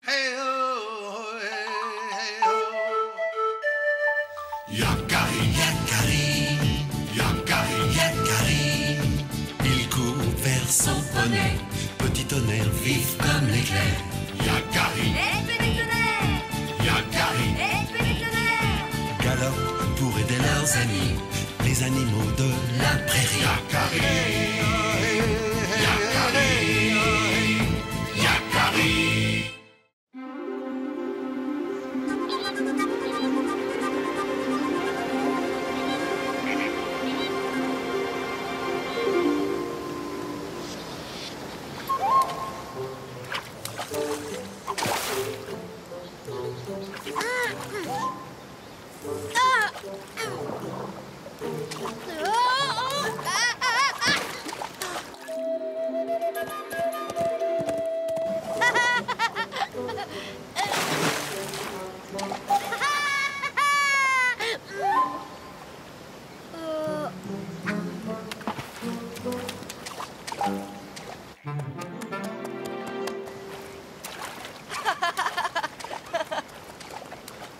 Hey oh, hey oh. Yakari, Yakari, Yakari, Yakari. Il court vers son poney, petit tonnerre vif comme l'éclair. Yakari, petit tonnerre, Yakari, petit tonnerre. Galope pour aider leurs amis, les animaux de la prairie. Yakari, Yakari, Yakari.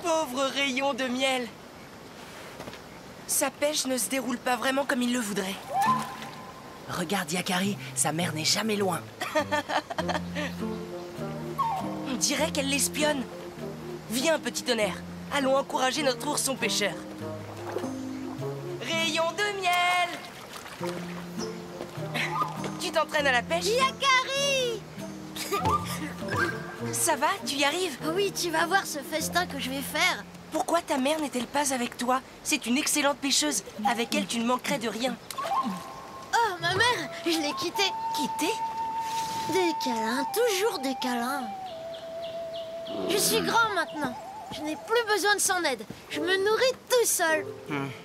Pauvre rayon de miel. Sa pêche ne se déroule pas vraiment comme il le voudrait. Regarde Yakari, sa mère n'est jamais loin. On dirait qu'elle l'espionne. Viens, petit tonnerre, allons encourager notre ourson pêcheur. Rayon de miel. Tu t'entraînes à la pêche? Yakari! Ça va, tu y arrives? Oui, tu vas voir ce festin que je vais faire. Pourquoi ta mère n'est-elle pas avec toi? C'est une excellente pêcheuse. Avec elle, tu ne manquerais de rien. Oh, ma mère, je l'ai quittée. Quitter? Des câlins, toujours des câlins. Je suis grand maintenant. Je n'ai plus besoin de son aide. Je me nourris tout seul.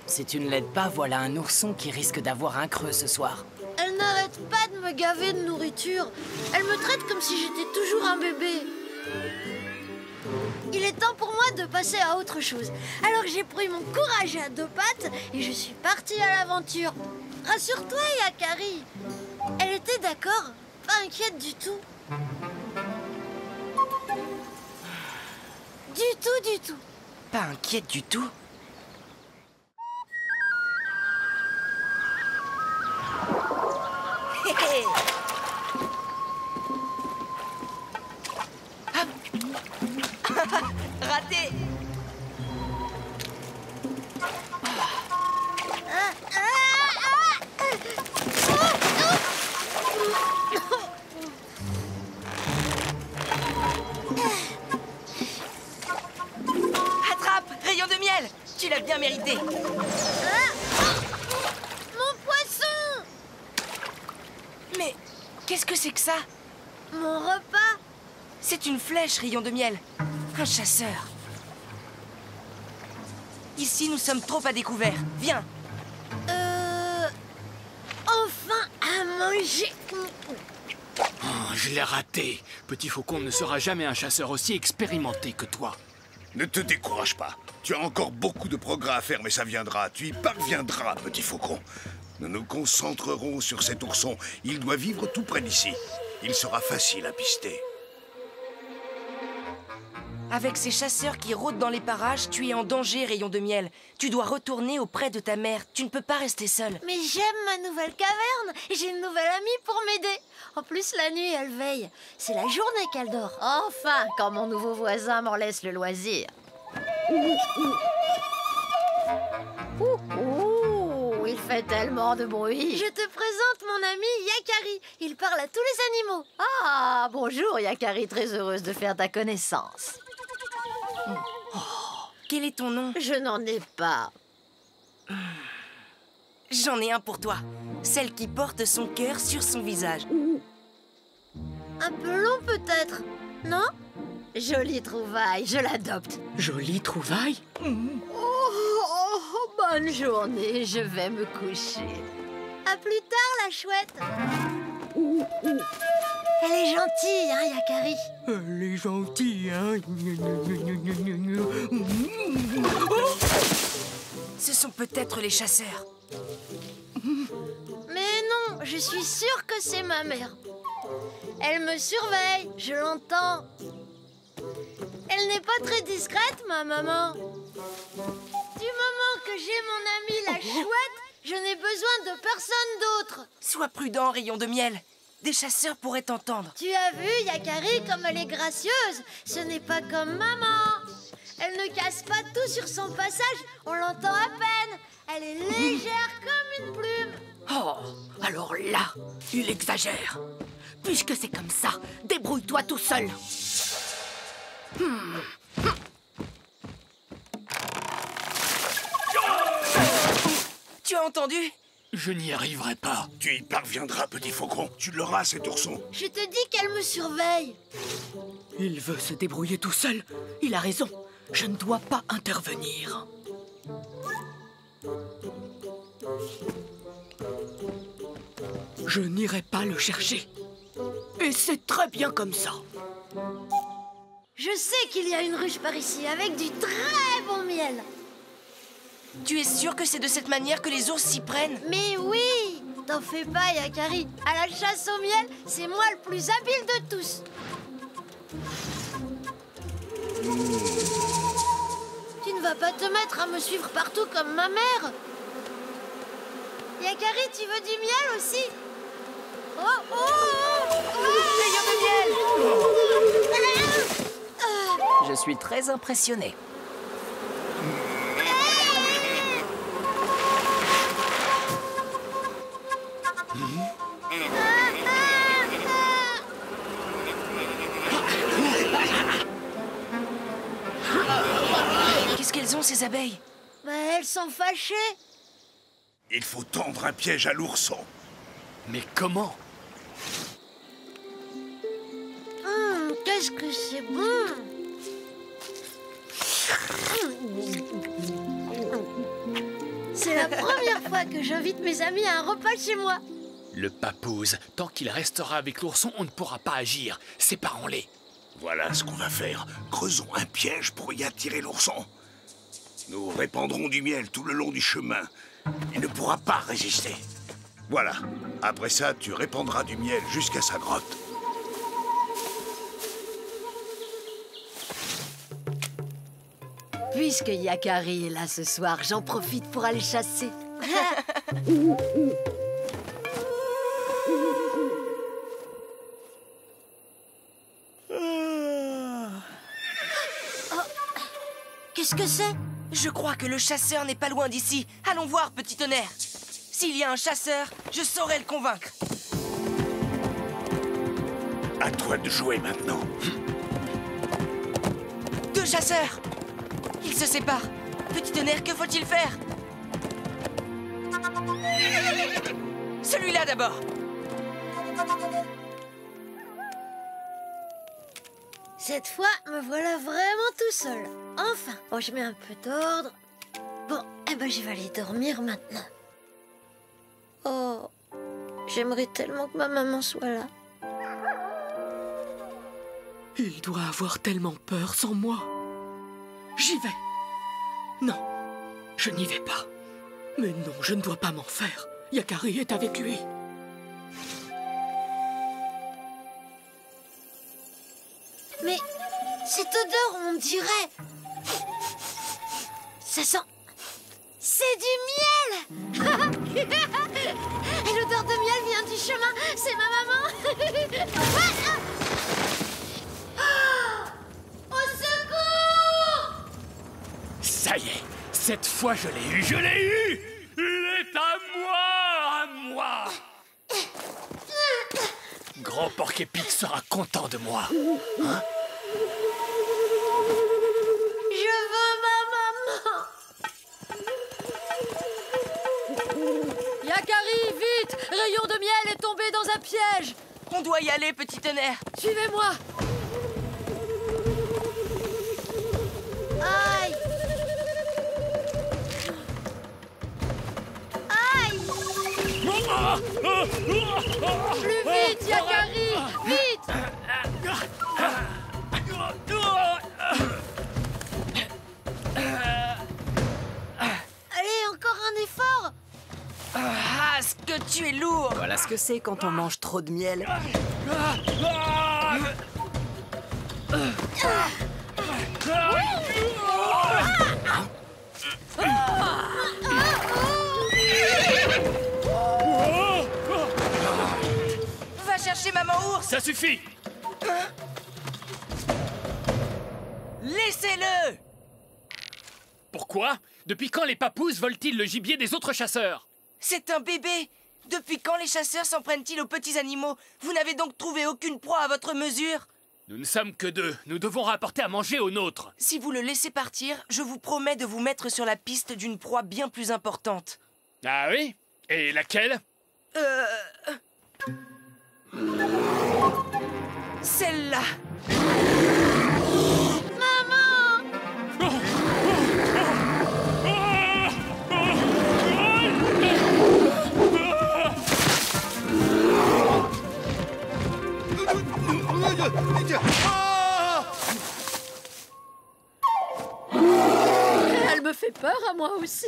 Si tu ne l'aides pas, voilà un ourson qui risque d'avoir un creux ce soir. Elle n'arrête pas de me gaver de nourriture. Elle me traite comme si j'étais toujours un bébé. Il est temps pour moi de passer à autre chose. Alors j'ai pris mon courage à deux pattes et je suis partie à l'aventure. Rassure-toi, Yakari. Elle était d'accord, pas inquiète du tout. Du tout. Pas inquiète du tout. Hé hé. Hop. Raté. Attrape, rayon de miel. Tu l'as bien mérité. Mon poisson! Mais qu'est-ce que c'est que ça? Mon repas? C'est une flèche, rayon de miel. Un chasseur. Ici, nous sommes trop à découvert. Viens. Enfin à manger. Oh, je l'ai raté. Petit Faucon ne sera jamais un chasseur aussi expérimenté que toi. Ne te décourage pas. Tu as encore beaucoup de progrès à faire, mais ça viendra. Tu y parviendras, petit faucon. Nous nous concentrerons sur cet ourson. Il doit vivre tout près d'ici. Il sera facile à pister. Avec ces chasseurs qui rôdent dans les parages, tu es en danger, rayon de miel. Tu dois retourner auprès de ta mère. Tu ne peux pas rester seule. Mais j'aime ma nouvelle caverne. J'ai une nouvelle amie pour m'aider. En plus, la nuit, elle veille. C'est la journée qu'elle dort. Enfin, quand mon nouveau voisin m'en laisse le loisir. Ouh, il fait tellement de bruit. Je te présente mon ami Yakari. Il parle à tous les animaux. Ah, bonjour Yakari, très heureuse de faire ta connaissance. Quel est ton nom? Je n'en ai pas. J'en ai un pour toi. Celle qui porte son cœur sur son visage. Un peu long peut-être, non? Jolie trouvaille, je l'adopte. Jolie trouvaille? Bonne journée, je vais me coucher. À plus tard, la chouette. Elle est gentille, hein, Yakari? Elle est gentille, hein? Ce sont peut-être les chasseurs. Mais non, je suis sûre que c'est ma mère. Elle me surveille, je l'entends. Elle n'est pas très discrète, ma maman. Du moment que j'ai mon amie la chouette, je n'ai besoin de personne d'autre. Sois prudent, rayon de miel. Des chasseurs pourraient t'entendre. Tu as vu, Yakari, comme elle est gracieuse. Ce n'est pas comme maman. Elle ne casse pas tout sur son passage, on l'entend à peine. Elle est légère comme une plume. Oh, alors là, il exagère. Puisque c'est comme ça, débrouille-toi tout seul. Tu as entendu? Je n'y arriverai pas. Tu y parviendras, petit faucon. Tu l'auras, cet ourson. Je te dis qu'elle me surveille. Il veut se débrouiller tout seul. Il a raison. Je ne dois pas intervenir. Je n'irai pas le chercher. Et c'est très bien comme ça. Je sais qu'il y a une ruche par ici avec du très bon miel. Tu es sûr que c'est de cette manière que les ours s'y prennent? Mais oui, t'en fais pas, Yakari. À la chasse au miel, c'est moi le plus habile de tous. Tu ne vas pas te mettre à me suivre partout comme ma mère. Yakari, tu veux du miel aussi? Oh, oh, oh, oh. Rayon de miel! Je suis très impressionné. Qu'est-ce qu'elles ont, ces abeilles? Bah, elles sont fâchées. Il faut tendre un piège à l'ourson. Mais comment? Qu'est-ce que c'est bon. C'est la première fois que j'invite mes amis à un repas chez moi. Le papouze, tant qu'il restera avec l'ourson, on ne pourra pas agir. Séparons-les. Voilà ce qu'on va faire. Creusons un piège pour y attirer l'ourson. Nous répandrons du miel tout le long du chemin. Il ne pourra pas résister. Voilà. Après ça, tu répandras du miel jusqu'à sa grotte. Puisque Yakari est là ce soir, j'en profite pour aller chasser. Qu'est-ce que c'est? Je crois que le chasseur n'est pas loin d'ici. Allons voir, petit tonnerre. S'il y a un chasseur, je saurai le convaincre. À toi de jouer maintenant. Deux chasseurs! Ils se séparent. Petit tonnerre, que faut-il faire? Celui-là d'abord. Cette fois, me voilà vraiment tout seul. Enfin, bon, je mets un peu d'ordre. Bon, eh ben, je vais aller dormir maintenant. Oh, j'aimerais tellement que ma maman soit là. Il doit avoir tellement peur sans moi. J'y vais. Non, je n'y vais pas. Mais non, je ne dois pas m'en faire. Yakari est avec lui. Mais cette odeur, on dirait... Ça sent... C'est du miel. Et l'odeur de miel vient du chemin. C'est ma maman. Au secours! Ça y est, cette fois je l'ai eu, je l'ai eu! Il est à moi! Grand Porc-Épic sera content de moi. Hein? Je veux ma maman. Yakari, vite! Rayon de miel est tombé dans un piège! On doit y aller, petit tonnerre. Suivez-moi! Aïe! Aïe! Plus vite, Yakari! Vite! Allez, encore un effort! Ah, ce que tu es lourd! Voilà ce que c'est quand on mange trop de miel. Va chercher maman ours. Ça suffit! Laissez-le! Pourquoi? Depuis quand les papous volent-ils le gibier des autres chasseurs? C'est un bébé. Depuis quand les chasseurs s'en prennent-ils aux petits animaux? Vous n'avez donc trouvé aucune proie à votre mesure? Nous ne sommes que deux. Nous devons rapporter à manger aux nôtres. Si vous le laissez partir, je vous promets de vous mettre sur la piste d'une proie bien plus importante. Ah oui? Et laquelle? Celle-là. Elle me fait peur à moi aussi.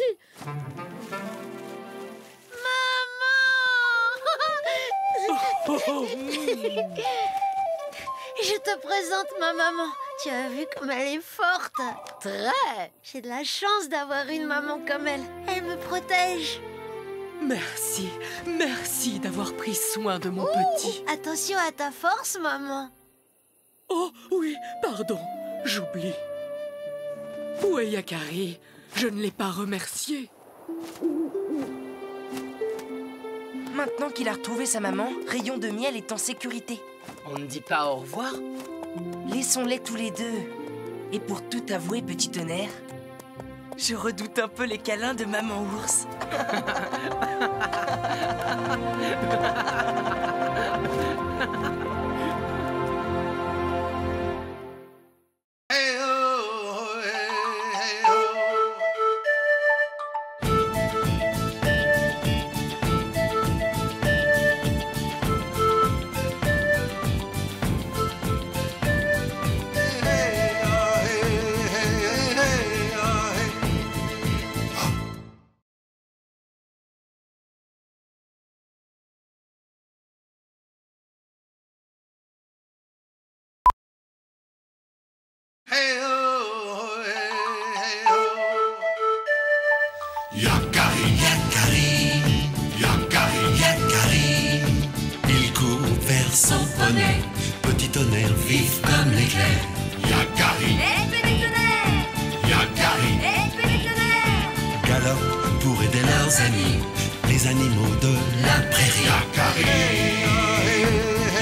Je te présente ma maman. Tu as vu comme elle est forte? Très. J'ai de la chance d'avoir une maman comme elle. Elle me protège. Merci, merci d'avoir pris soin de mon petit. Attention à ta force, maman. Oh oui, pardon, j'oublie. Où est Yakari? Je ne l'ai pas remercié. Maintenant qu'il a retrouvé sa maman, Rayon de Miel est en sécurité. On ne dit pas au revoir? Laissons-les tous les deux. Et pour tout avouer, petit tonnerre, je redoute un peu les câlins de maman ours. Yakari, Yakari, Yakari, Yakari. Il court vers son poney, petit tonnerre vif comme l'éclair. Yakari, Yakari, galope pour aider leurs amis, les animaux de la prairie. Yakari,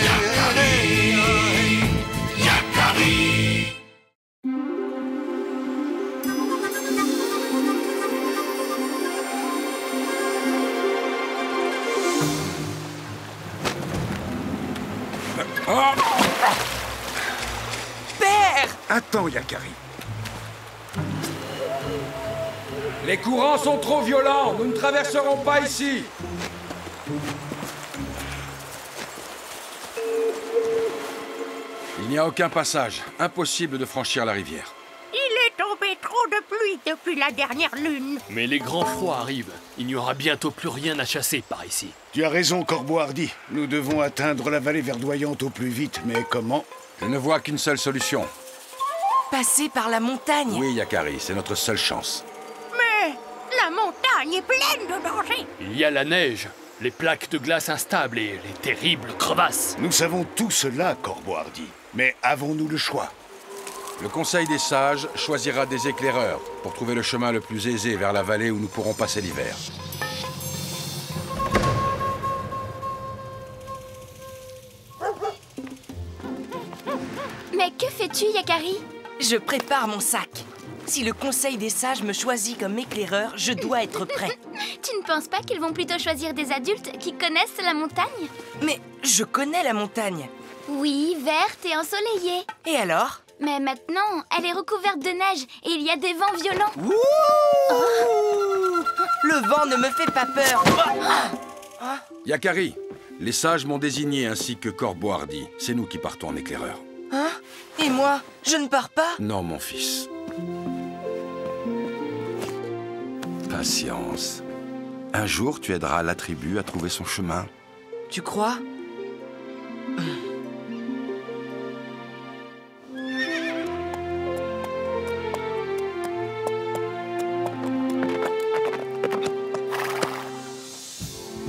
Yakari, Yakari. Père! Attends, Yakari. Les courants sont trop violents. Nous ne traverserons pas ici. Il n'y a aucun passage. Impossible de franchir la rivière. Il est tombé trop de pluie depuis la dernière lune. Mais les grands froids arrivent. Il n'y aura bientôt plus rien à chasser par ici. Tu as raison, Corbeau Hardy. Nous devons atteindre la vallée verdoyante au plus vite, mais comment? Je ne vois qu'une seule solution. Passer par la montagne. Oui, Yakari, c'est notre seule chance. Mais la montagne est pleine de dangers. Il y a la neige, les plaques de glace instables et les terribles crevasses. Nous savons tout cela, Corbeau Hardy. Mais avons-nous le choix? Le Conseil des Sages choisira des éclaireurs pour trouver le chemin le plus aisé vers la vallée où nous pourrons passer l'hiver. Mais que fais-tu, Yakari? Je prépare mon sac. Si le Conseil des Sages me choisit comme éclaireur, je dois être prêt. Tu ne penses pas qu'ils vont plutôt choisir des adultes qui connaissent la montagne? Mais je connais la montagne. Oui, verte et ensoleillée. Et alors? Mais maintenant, elle est recouverte de neige et il y a des vents violents. Le vent ne me fait pas peur. Yakari, les Sages m'ont désigné ainsi que Corbeau Hardy. C'est nous qui partons en éclaireur. Hein? Et moi, je ne pars pas? Non, mon fils. Patience. Un jour, tu aideras la tribu à trouver son chemin. Tu crois?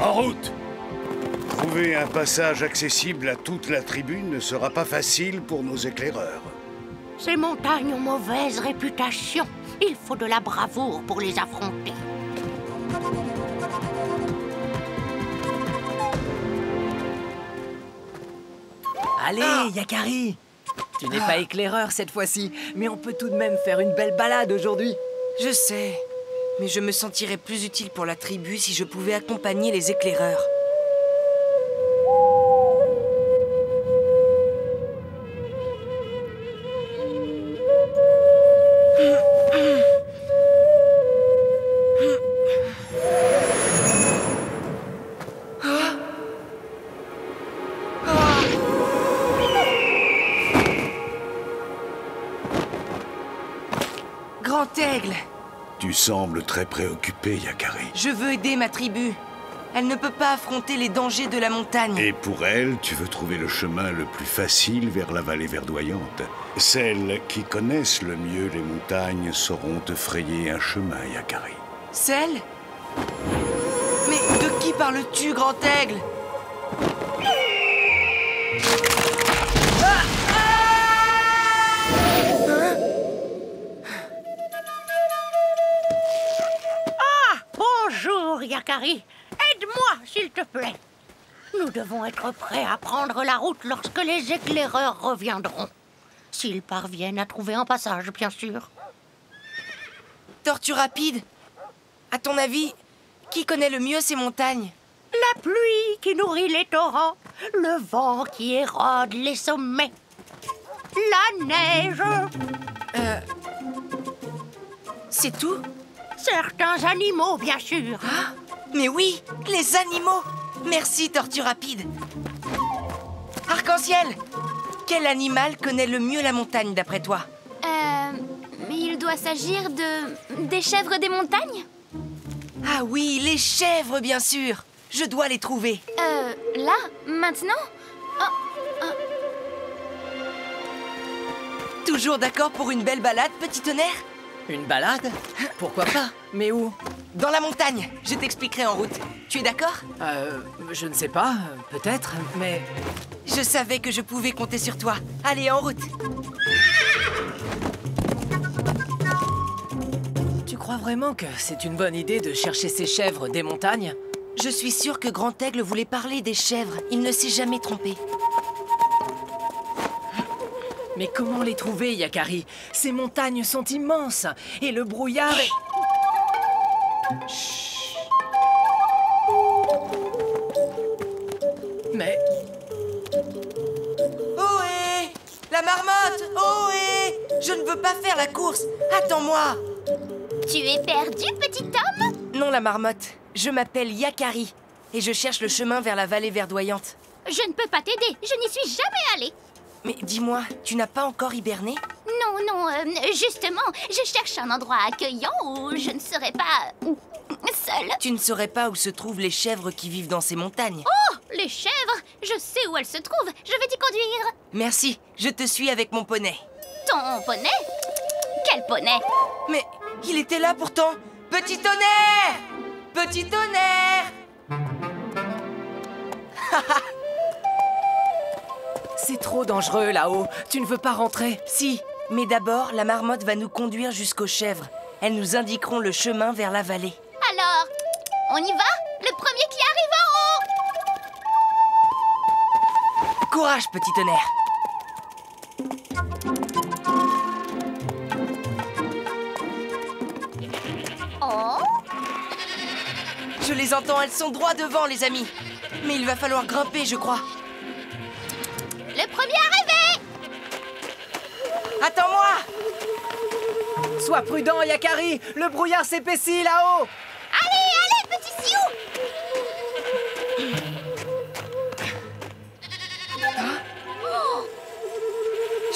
En route! Trouver un passage accessible à toute la tribune ne sera pas facile pour nos éclaireurs. Ces montagnes ont mauvaise réputation. Il faut de la bravoure pour les affronter. Allez, Yakari! Tu n'es pas éclaireur cette fois-ci, mais on peut tout de même faire une belle balade aujourd'hui. Je sais, mais je me sentirais plus utile pour la tribu si je pouvais accompagner les éclaireurs. Grand Aigle! Tu sembles très préoccupé, Yakari. Je veux aider ma tribu. Elle ne peut pas affronter les dangers de la montagne. Et pour elle, tu veux trouver le chemin le plus facile vers la vallée verdoyante. Celles qui connaissent le mieux les montagnes sauront te frayer un chemin, Yakari. Celle? Mais de qui parles-tu, Grand Aigle? Bonjour, Yakari. Aide-moi, s'il te plaît. Nous devons être prêts à prendre la route lorsque les éclaireurs reviendront. S'ils parviennent à trouver un passage, bien sûr. Tortue Rapide, à ton avis, qui connaît le mieux ces montagnes? La pluie qui nourrit les torrents, le vent qui érode les sommets, la neige. C'est tout? Certains animaux, bien sûr. Ah, mais oui, les animaux! Merci, Tortue Rapide. Arc-en-ciel, quel animal connaît le mieux la montagne, d'après toi? Mais il doit s'agir des chèvres des montagnes? Ah oui, les chèvres, bien sûr. Je dois les trouver. Là? Maintenant? Toujours d'accord pour une belle balade, petit tonnerre? Une balade? Pourquoi pas? Mais où? Dans la montagne. Je t'expliquerai en route. Tu es d'accord? Je ne sais pas. Peut-être, mais... Je savais que je pouvais compter sur toi. Allez, en route. Tu crois vraiment que c'est une bonne idée de chercher ces chèvres des montagnes? Je suis sûre que Grand Aigle voulait parler des chèvres. Il ne s'est jamais trompé. Mais comment les trouver, Yakari? Ces montagnes sont immenses et le brouillard est... Chut. Mais... Ohé! La marmotte! Ohé! Je ne veux pas faire la course. Attends-moi. Tu es perdu, petit homme? Non, la marmotte. Je m'appelle Yakari et je cherche le chemin vers la vallée verdoyante. Je ne peux pas t'aider. Je n'y suis jamais allée. Mais dis-moi, tu n'as pas encore hiberné? Non, justement, je cherche un endroit accueillant où je ne serai pas seule. Tu ne saurais pas où se trouvent les chèvres qui vivent dans ces montagnes. Oh, les chèvres! Je sais où elles se trouvent. Je vais t'y conduire. Merci, je te suis avec mon poney. Ton poney? Quel poney? Mais il était là pourtant. Petit tonnerre! Petit tonnerre! C'est trop dangereux là-haut. Tu ne veux pas rentrer? Si, mais d'abord, la marmotte va nous conduire jusqu'aux chèvres. Elles nous indiqueront le chemin vers la vallée. Alors, on y va? Le premier qui arrive en haut! Courage, petit tonnerre! Oh! Je les entends, elles sont droit devant, les amis. Mais il va falloir grimper, je crois. Le premier arrivé! Attends-moi! Sois prudent, Yakari! Le brouillard s'épaissit là-haut! Allez, petit sioux!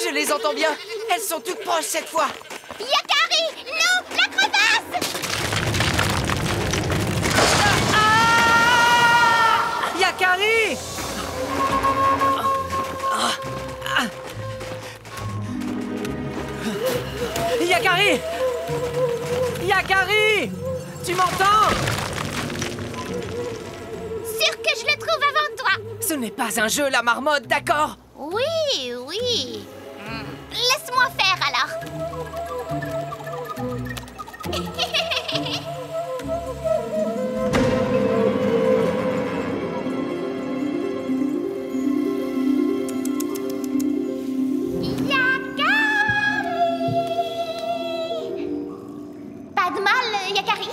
Je les entends bien. Elles sont toutes proches cette fois. Yakari! Non! La crevasse! Yakari! Yakari! Yakari! Tu m'entends? Ce n'est pas un jeu, la marmotte, d'accord? Oui, oui. Laisse-moi faire alors. Pas de mal, Yakari?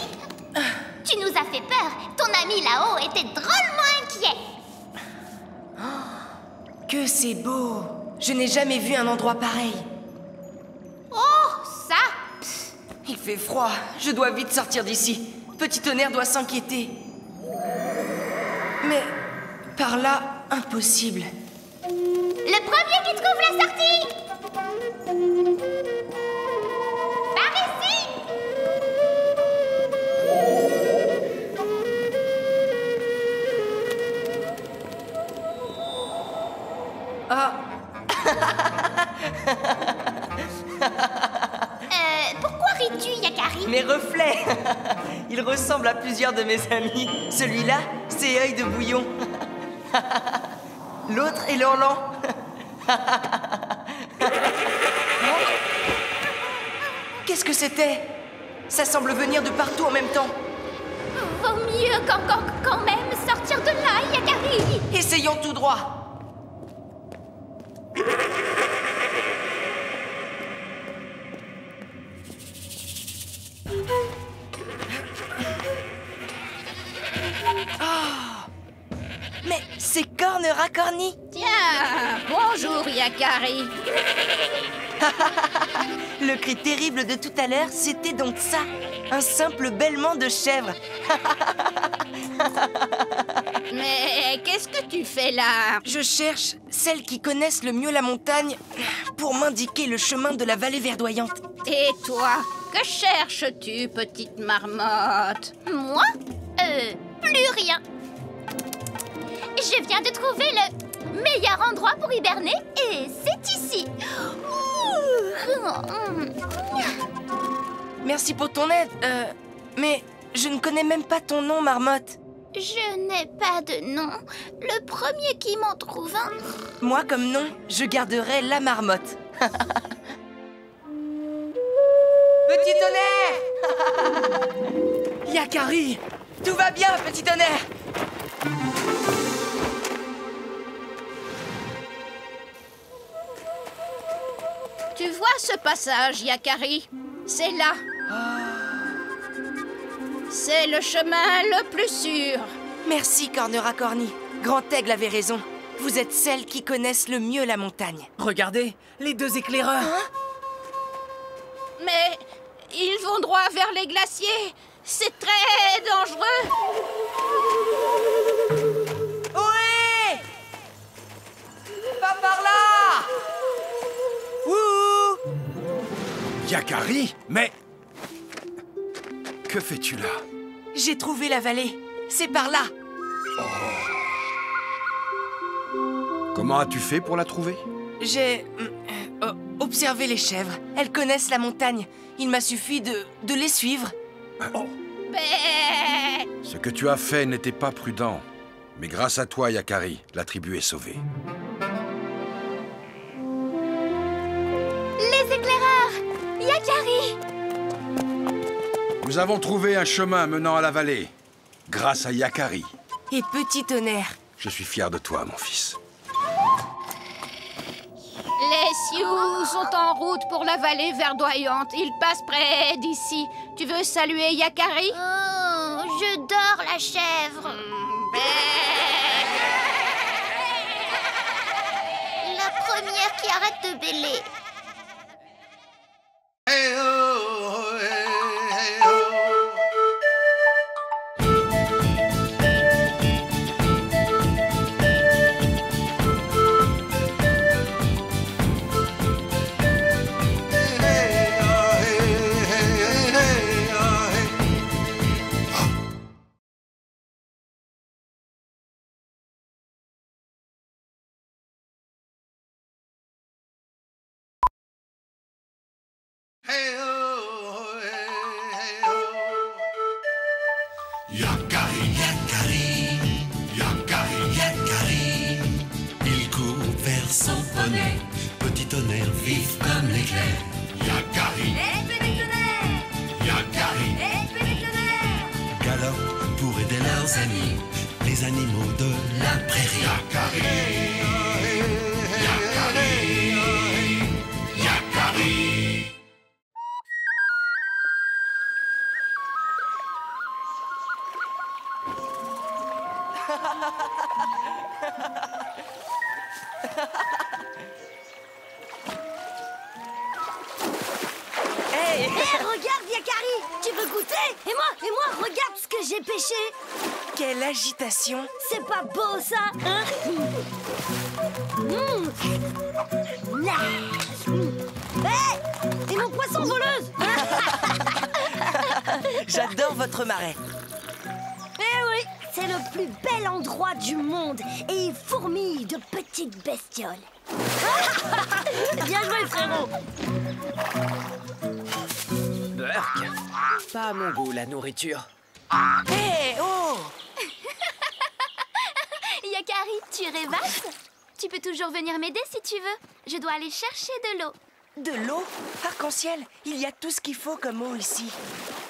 Tu nous as fait peur. Ton ami là-haut était drôlement inquiet. Que c'est beau! Je n'ai jamais vu un endroit pareil. Oh, ça! Il fait froid. Je dois vite sortir d'ici. Petit Tonnerre doit s'inquiéter. Mais par là, impossible. Le premier qui trouve la sortie! Par ici! Ah! Pourquoi ris-tu, Yakari? Mes reflets! Ils ressemblent à plusieurs de mes amis. Celui-là, c'est Œil de Bouillon. L'autre est Lanlan. Qu'est-ce que c'était? Ça semble venir de partout en même temps. Vaut mieux quand même sortir de là, Yakari! Essayons tout droit. Mais c'est Corne Racorni. Tiens, bonjour Yakari. Le cri terrible de tout à l'heure, c'était donc ça. Un simple bêlement de chèvre. Mais qu'est-ce que tu fais là? Je cherche celles qui connaissent le mieux la montagne pour m'indiquer le chemin de la vallée verdoyante. Et toi, que cherches-tu, petite marmotte? Moi? Plus rien. Je viens de trouver le meilleur endroit pour hiberner et c'est ici. Merci pour ton aide, mais je ne connais même pas ton nom, marmotte. Je n'ai pas de nom. Le premier qui m'en trouve un. Moi, comme nom, je garderai la marmotte. Petit Tonnerre! Yakari! Tout va bien, Petit Tonnerre! Tu vois ce passage, Yakari? C'est là. C'est le chemin le plus sûr. Merci, Corne Racorni. Grand Aigle avait raison. Vous êtes celles qui connaissent le mieux la montagne. Regardez, les deux éclaireurs. Mais ils vont droit vers les glaciers. C'est très dangereux. Ohé! Pas par là! Ouh! Yakari? Mais... Que fais-tu là? J'ai trouvé la vallée. C'est par là. Comment as-tu fait pour la trouver? J'ai observé les chèvres. Elles connaissent la montagne. Il m'a suffi de les suivre. Ce que tu as fait n'était pas prudent. Mais grâce à toi, Yakari, la tribu est sauvée. Les éclaireurs! Yakari! Nous avons trouvé un chemin menant à la vallée. Grâce à Yakari. Et Petit Tonnerre. Je suis fier de toi, mon fils. Les Sioux sont en route pour la vallée verdoyante. Ils passent près d'ici. Tu veux saluer Yakari? Oh, je dors la chèvre. La première qui arrête de bêler. Yakari, Yakari, Yakari, Yakari. son poney, petit tonnerre vif comme l'éclair. Yakari, Petit tonnerre, Yakari, petit tonnerre. galope pour aider leurs amis, les animaux de la prairie. Yakari, Yakari, Yakari. Hey! Regarde, Yakari, tu veux goûter? Et moi, regarde ce que j'ai pêché. Quelle agitation! C'est pas beau, ça, hein? Hé! Et mon poisson voleuse? J'adore votre marais. Eh oui, c'est le plus bel endroit du monde et il fourmille de petites bestioles. Bien joué, frérot. Burk. Pas à mon goût, la nourriture. Hé, oh! Yakari, tu rêvasses? Tu peux toujours venir m'aider si tu veux. Je dois aller chercher de l'eau. De l'eau? Arc-en-ciel, il y a tout ce qu'il faut comme eau ici.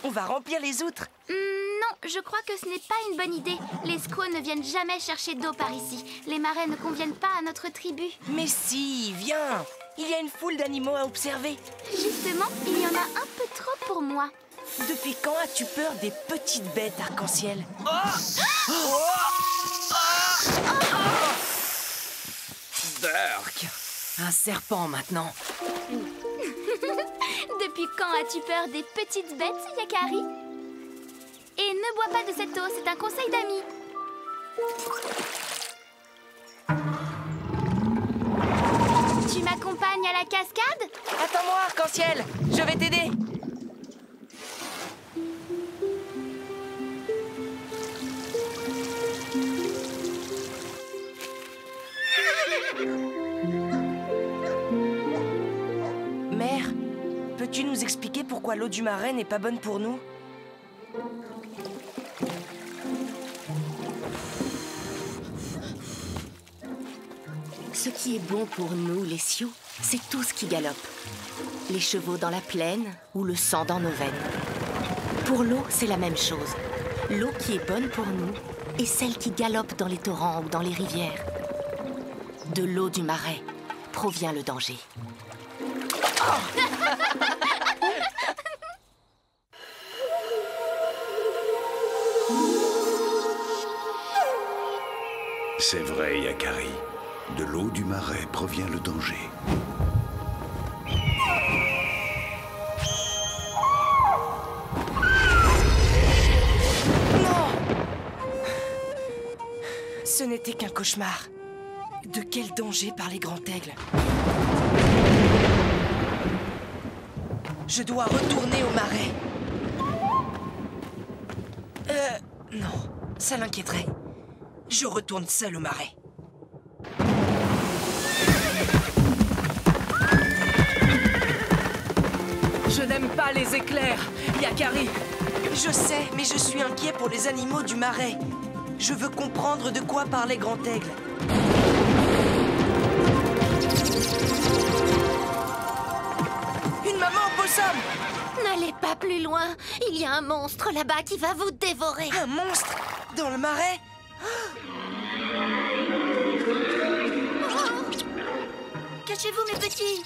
On va remplir les outres. Non, je crois que ce n'est pas une bonne idée. Les squaws ne viennent jamais chercher d'eau par ici. Les marais ne conviennent pas à notre tribu. Mais si, viens! Il y a une foule d'animaux à observer. Justement, il y en a un peu trop pour moi. Depuis quand as-tu peur des petites bêtes arc-en-ciel? Burk. Un serpent maintenant. Depuis quand as-tu peur des petites bêtes, Yakari? Et ne bois pas de cette eau, c'est un conseil d'amis. Tu m'accompagnes à la cascade? Attends-moi, arc-en-ciel! Je vais t'aider! Mère, peux-tu nous expliquer pourquoi l'eau du marais n'est pas bonne pour nous? Ce qui est bon pour nous, les sioux, c'est tout ce qui galope. Les chevaux dans la plaine ou le sang dans nos veines. Pour l'eau, c'est la même chose. L'eau qui est bonne pour nous est celle qui galope dans les torrents ou dans les rivières. De l'eau du marais provient le danger. C'est vrai, Yakari. De l'eau du marais provient le danger. Non! Ce n'était qu'un cauchemar. De quel danger par les grands aigles? Je dois retourner au marais. Non, ça l'inquiéterait. Je retourne seul au marais. Je n'aime pas les éclairs, Yakari. Je sais, mais je suis inquiet pour les animaux du marais. Je veux comprendre de quoi parlait Grand Aigle. Une maman opossum! N'allez pas plus loin. Il y a un monstre là-bas qui va vous dévorer. Un monstre? Dans le marais? Cachez-vous, mes petits.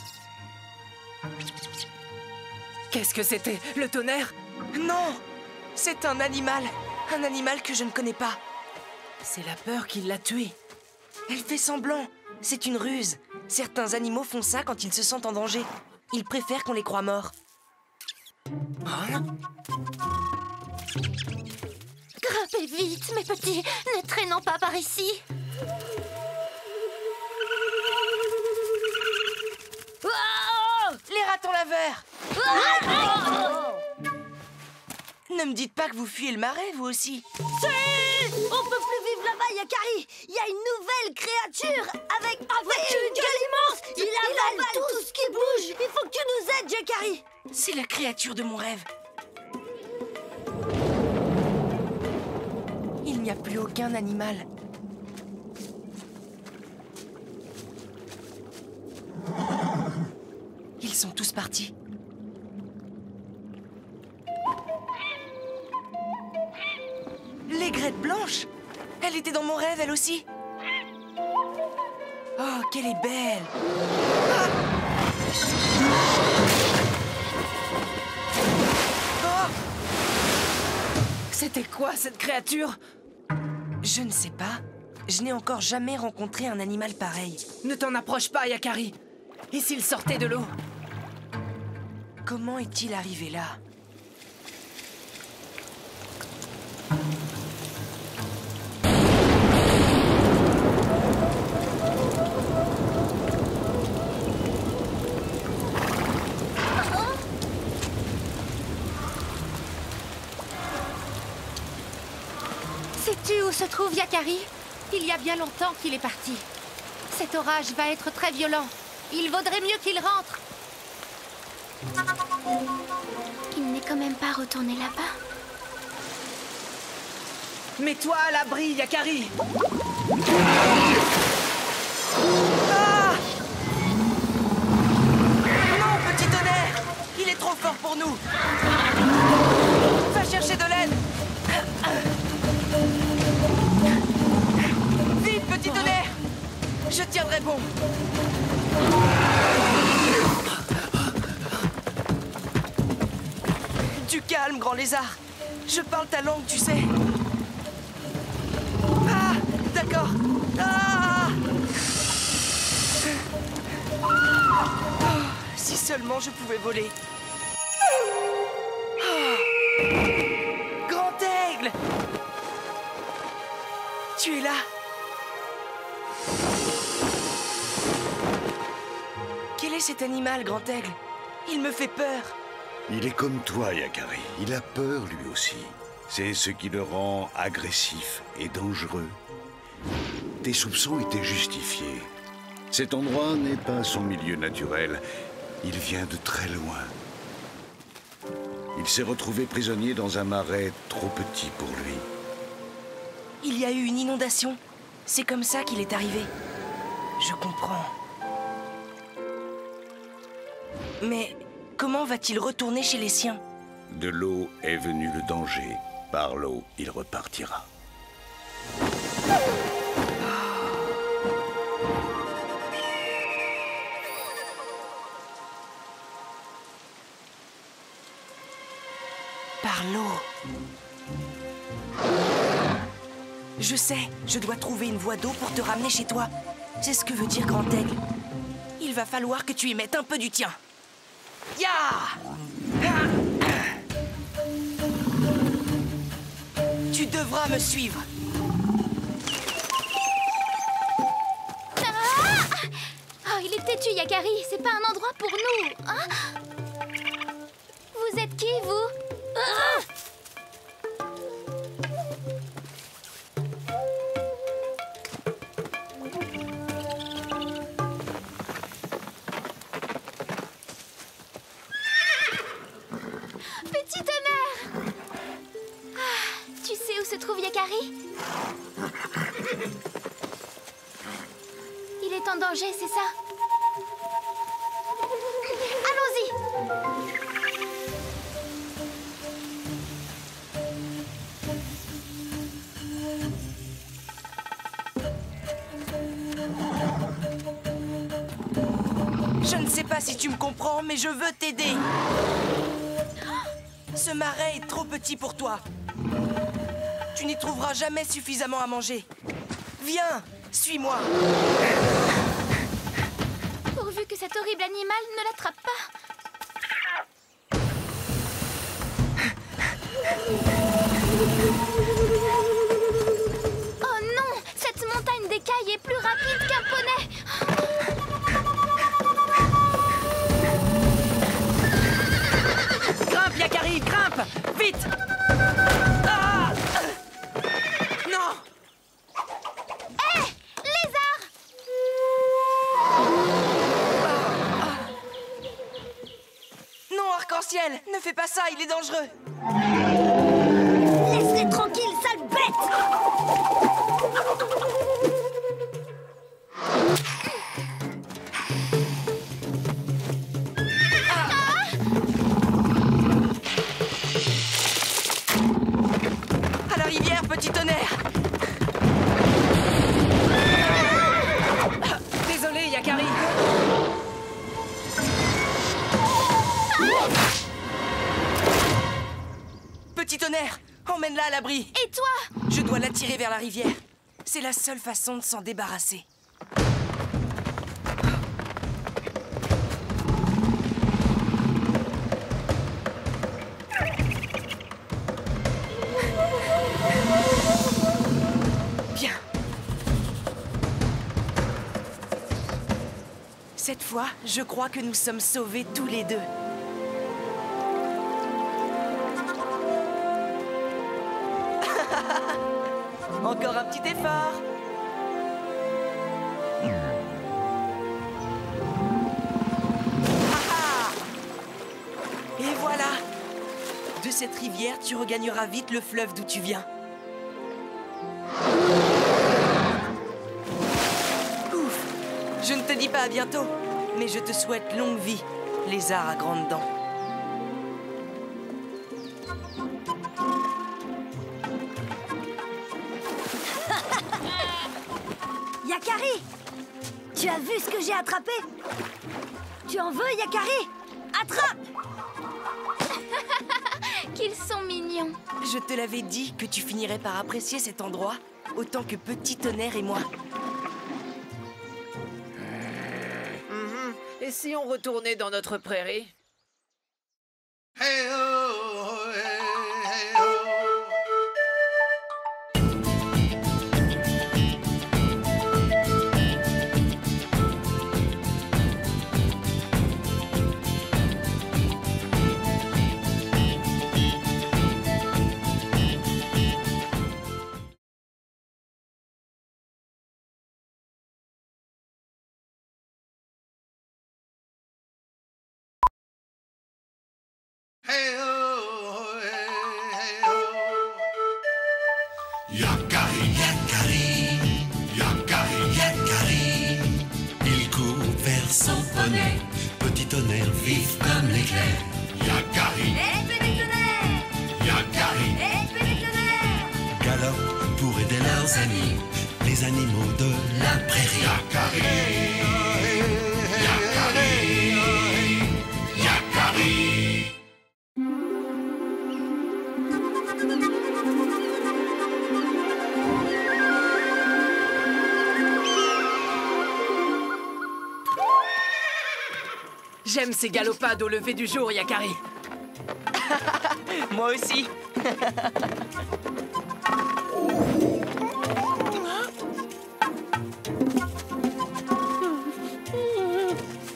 Qu'est-ce que c'était? Le tonnerre? Non! C'est un animal que je ne connais pas. C'est la peur qui l'a tué. Elle fait semblant. C'est une ruse. Certains animaux font ça quand ils se sentent en danger. Ils préfèrent qu'on les croie morts. Hein? Grimpez vite, mes petits. Ne traînons pas par ici. Les ratons laveurs! Ne me dites pas que vous fuyez le marais, vous aussi. Si! On peut plus vivre là-bas, Yakari. Il y a une nouvelle créature avec une gueule immense. Il avale tout ce qui bouge. Il faut que tu nous aides, Yakari. C'est la créature de mon rêve. Il n'y a plus aucun animal. partie. L'aigrette blanche! Elle était dans mon rêve, elle aussi. Oh, qu'elle est belle! Ah! Oh! C'était quoi cette créature? Je ne sais pas. Je n'ai encore jamais rencontré un animal pareil. Ne t'en approche pas, Yakari. Et s'il sortait de l'eau? Comment est-il arrivé là? Sais-tu où se trouve Yakari? Il y a bien longtemps qu'il est parti. Cet orage va être très violent. Il vaudrait mieux qu'il rentre. Il n'est quand même pas retourné là-bas. Mets-toi à l'abri, Yakari! Ah! Non, petit tonnerre! Il est trop fort pour nous! Va chercher de l'aide! Vite, petit tonnerre! Je tiendrai bon! Du calme, grand lézard! Je parle ta langue, tu sais! Ah! D'accord! Ah! Oh, si seulement je pouvais voler! Oh. Grand aigle! Tu es là! Quel est cet animal, grand aigle? Il me fait peur! Il est comme toi, Yakari. Il a peur, lui aussi. C'est ce qui le rend agressif et dangereux. Tes soupçons étaient justifiés. Cet endroit n'est pas son milieu naturel. Il vient de très loin. Il s'est retrouvé prisonnier dans un marais trop petit pour lui. Il y a eu une inondation. C'est comme ça qu'il est arrivé. Je comprends. Mais comment va-t-il retourner chez les siens? De l'eau est venu le danger. Par l'eau, il repartira. Par l'eau. Je sais, je dois trouver une voie d'eau pour te ramener chez toi. C'est ce que veut dire Grand Aigle. Il va falloir que tu y mettes un peu du tien. Ya! Tu devras me suivre. Ah! Oh, il est têtu, Yakari. C'est pas un endroit pour nous. Hein? Vous êtes qui, vous? Ah! Petit tonnerre! Ah, tu sais où se trouve Yakari? Il est en danger, c'est ça? Allons-y! Je ne sais pas si tu me comprends, mais je veux t'aider. Ce marais est trop petit pour toi. Tu n'y trouveras jamais suffisamment à manger. Viens, suis-moi. Pourvu que cet horrible animal ne l'attrape pas. Oh non! Cette montagne d'écailles est plus rapide qu'un poney! Grimpe, Yakari, grimpe! Vite! Ah! Non! Hé! Lézard! Non, Arc-en-Ciel! Ne fais pas ça, il est dangereux! Laisse-les tranquilles, sale bête! Ah! rivière, petit tonnerre. Désolé, Yakari. Petit tonnerre, emmène-la à l'abri. Et toi? Je dois l'attirer vers la rivière. C'est la seule façon de s'en débarrasser. Bien. Cette fois, je crois que nous sommes sauvés tous les deux. Encore un petit effort. Et voilà. De cette rivière, tu regagneras vite le fleuve d'où tu viens. Ouf. Je ne te dis pas à bientôt, mais je te souhaite longue vie, lézard à grandes dents. Yakari! Tu as vu ce que j'ai attrapé? Tu en veux, Yakari? Attrape! Qu'ils sont mignons. Je te l'avais dit que tu finirais par apprécier cet endroit autant que Petit Tonnerre et moi. Et si on retournait dans notre prairie? Yakari, Yakari, Yakari, Yakari. Il court vers son poney, petit tonnerre vif comme l'éclair. Yakari, Petit tonnerre! Yakari, Petit tonnerre! galope pour aider leurs amis, les animaux de la prairie. Yakari, Yakari, Yakari. J'aime ces galopades au lever du jour, Yakari. Moi aussi.